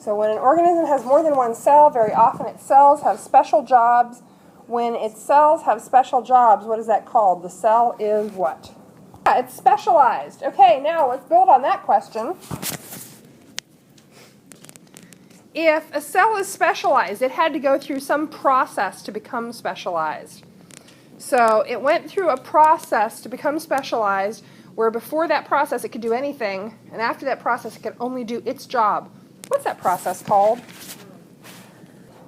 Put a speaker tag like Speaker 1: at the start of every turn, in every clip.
Speaker 1: So when an organism has more than one cell, very often its cells have special jobs. When its cells have special jobs, what is that called? The cell is what? Yeah, it's specialized. Okay, now let's build on that question. If a cell is specialized, it had to go through some process to become specialized. So it went through a process to become specialized, where before that process it could do anything, and after that process it could only do its job. What's that process called?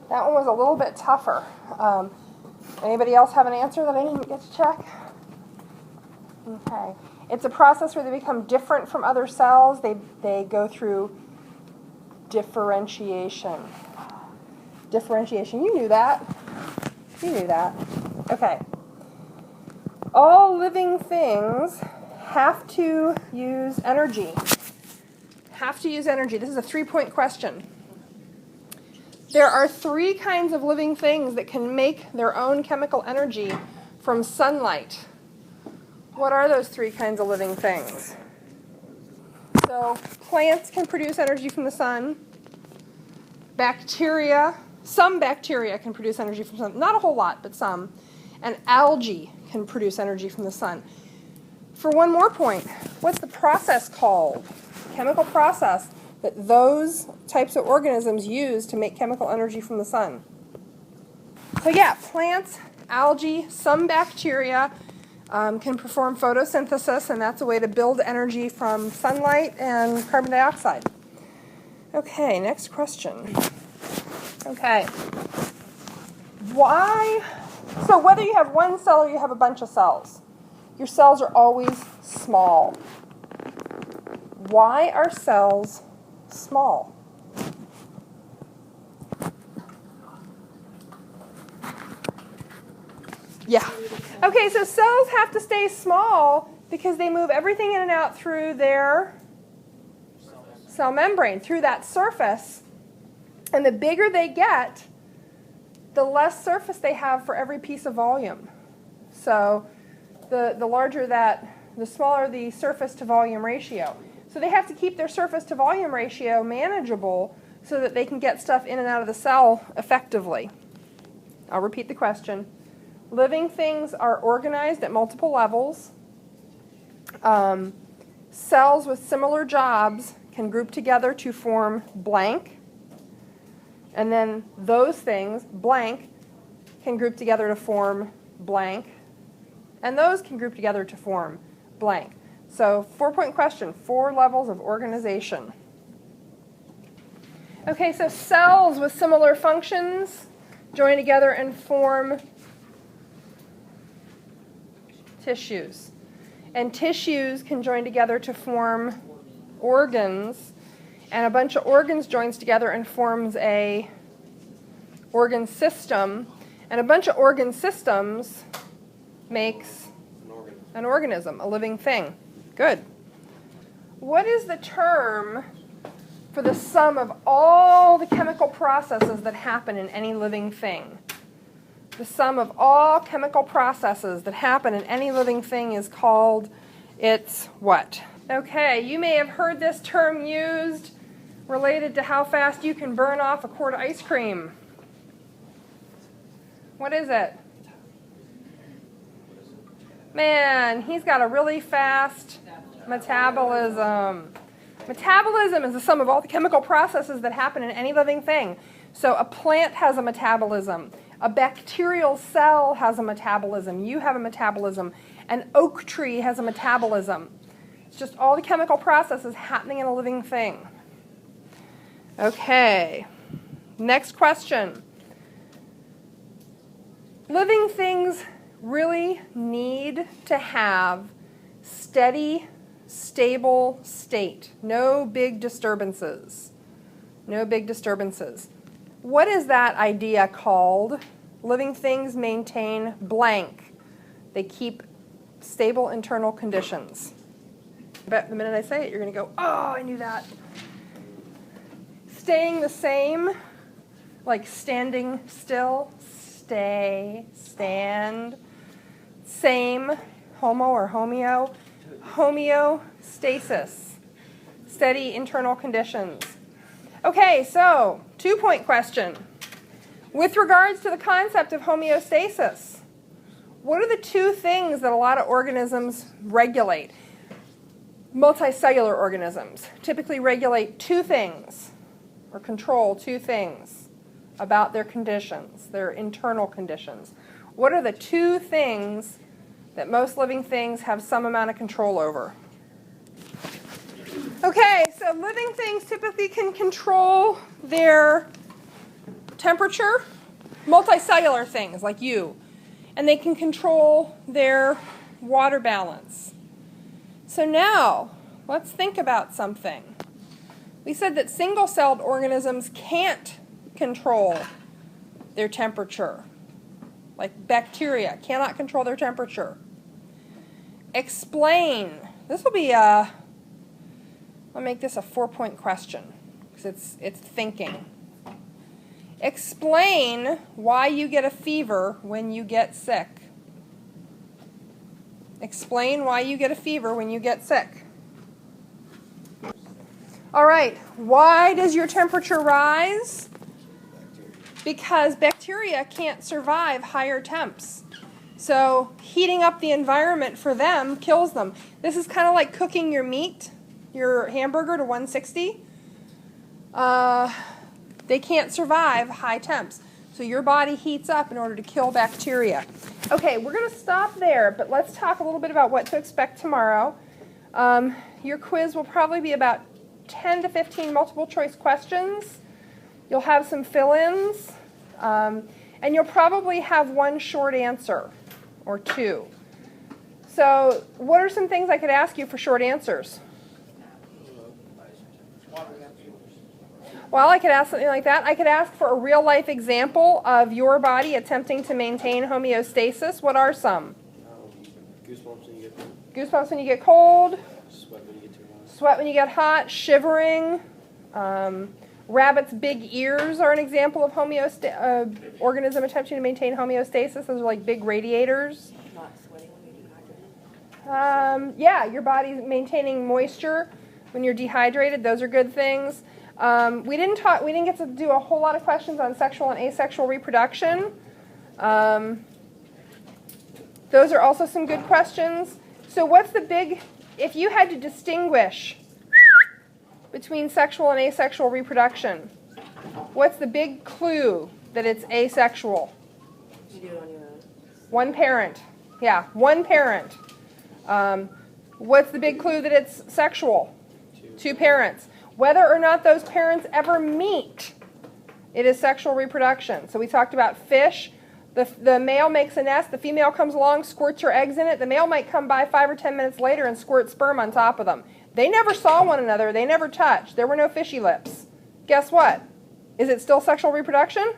Speaker 1: That one was a little bit tougher. Anybody else have an answer that I didn't get to check? Okay. It's a process where they become different from other cells. They go through differentiation. Differentiation. You knew that. You knew that. Okay. All living things have to use energy. Have to use energy. This is a 3-point question. There are 3 kinds of living things that can make their own chemical energy from sunlight. What are those 3 kinds of living things? So plants can produce energy from the sun. Bacteria, some bacteria can produce energy from the sun. Not a whole lot, but some. And algae can produce energy from the sun. For one more point, what's the process called? Chemical process that those types of organisms use to make chemical energy from the sun. So yeah, plants, algae, some bacteria can perform photosynthesis, and that's a way to build energy from sunlight and carbon dioxide. Okay, next question. Okay. Why? So whether you have one cell or you have a bunch of cells, your cells are always small. Why are cells small? Yeah. Okay, so cells have to stay small because they move everything in and out through their cell membrane, through that surface. And the bigger they get, the less surface they have for every piece of volume. So the larger that, the smaller the surface to volume ratio. So they have to keep their surface to volume ratio manageable so that they can get stuff in and out of the cell effectively. I'll repeat the question. Living things are organized at multiple levels. Cells with similar jobs can group together to form blank. And then those things, blank, can group together to form blank. And those can group together to form blank. So 4-point question, 4 levels of organization. Okay, so cells with similar functions join together and form tissues. And tissues can join together to form organs. And a bunch of organs joins together and forms a organ system. And a bunch of organ systems makes an organism, a living thing. Good. What is the term for the sum of all the chemical processes that happen in any living thing? The sum of all chemical processes that happen in any living thing is called, it's what? Okay, you may have heard this term used related to how fast you can burn off a quart of ice cream. What is it? Man, he's got a really fast metabolism. Metabolism is the sum of all the chemical processes that happen in any living thing. So a plant has a metabolism. A bacterial cell has a metabolism. You have a metabolism. An oak tree has a metabolism. It's just all the chemical processes happening in a living thing. Okay. Next question. Living things really need to have steady, stable state. No big disturbances. No big disturbances. What is that idea called? Living things maintain blank. They keep stable internal conditions. I bet the minute I say it, you're going to go, oh, I knew that. Staying the same, like standing still, stay, stand. Same, homo or homeo. Homeostasis, steady internal conditions. Okay, so 2-point question. With regards to the concept of homeostasis, what are the 2 things that a lot of organisms regulate? Multicellular organisms typically regulate 2 things, or control 2 things about their conditions, their internal conditions. What are the 2 things that most living things have some amount of control over? Okay, so living things typically can control their temperature, multicellular things like you, and they can control their water balance. So now, let's think about something. We said that single-celled organisms can't control their temperature. Like bacteria cannot control their temperature. Explain. This will be I'll make this a 4-point question because it's thinking. Explain why you get a fever when you get sick. Explain why you get a fever when you get sick. All right, why does your temperature rise? Because bacteria can't survive higher temps. So heating up the environment for them kills them. This is kind of like cooking your meat, your hamburger to 160. They can't survive high temps. So your body heats up in order to kill bacteria. Okay, we're going to stop there, but let's talk a little bit about what to expect tomorrow. Your quiz will probably be about 10 to 15 multiple choice questions. You'll have some fill-ins, and you'll probably have 1 short answer or 2. So what are some things I could ask you for short answers? Well, I could ask something like that. I could ask for a real-life example of your body attempting to maintain homeostasis. What are some?
Speaker 2: Goosebumps when you get cold.
Speaker 1: Goosebumps when you get cold.
Speaker 2: Sweat when you get too hot.
Speaker 1: Sweat when you get hot. Shivering. Rabbits' big ears are an example of organism attempting to maintain homeostasis. Those are like big radiators.
Speaker 3: Not sweating when you're dehydrated.
Speaker 1: Yeah, your body's maintaining moisture when you're dehydrated. Those are good things. We didn't get to do a whole lot of questions on sexual and asexual reproduction. Those are also some good questions. So what's the big, if you had to distinguish between sexual and asexual reproduction, what's the big clue that it's asexual?
Speaker 3: You do it on your own.
Speaker 1: 1 parent. Yeah, 1 parent. What's the big clue that it's sexual? 2 parents. Whether or not those parents ever meet, it is sexual reproduction. So we talked about fish. The male makes a nest. The female comes along, squirts her eggs in it. The male might come by 5 or 10 minutes later and squirt sperm on top of them. They never saw one another. They never touched. There were no fishy lips. Guess what? Is it still sexual reproduction?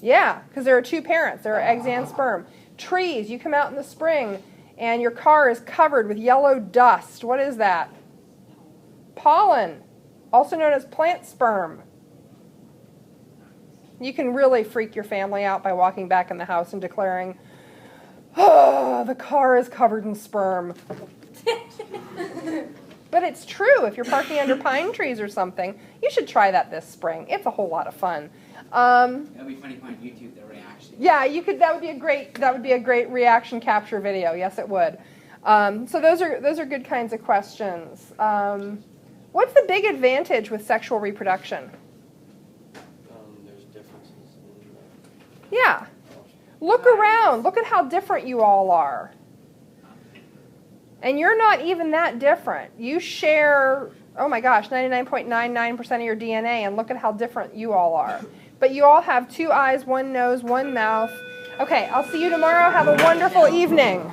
Speaker 1: Yeah, because there are 2 parents. There are eggs and sperm. Trees. You come out in the spring and your car is covered with yellow dust. What is that? Pollen. Also known as plant sperm. You can really freak your family out by walking back in the house and declaring, "Oh, the car is covered in sperm." But it's true. If you're parking under pine trees or something, you should try that this spring. It's a whole lot of fun.
Speaker 4: That'd be funny on YouTube, the reaction.
Speaker 1: Yeah, you could. That would be a great reaction capture video. Yes, it would. So those are good kinds of questions. What's the big advantage with sexual reproduction?
Speaker 2: There's differences in
Speaker 1: Yeah. Look around. Look at how different you all are. And you're not even that different. You share, oh my gosh, 99.99% of your DNA, and look at how different you all are. But you all have 2 eyes, 1 nose, 1 mouth. Okay, I'll see you tomorrow. Have a wonderful evening.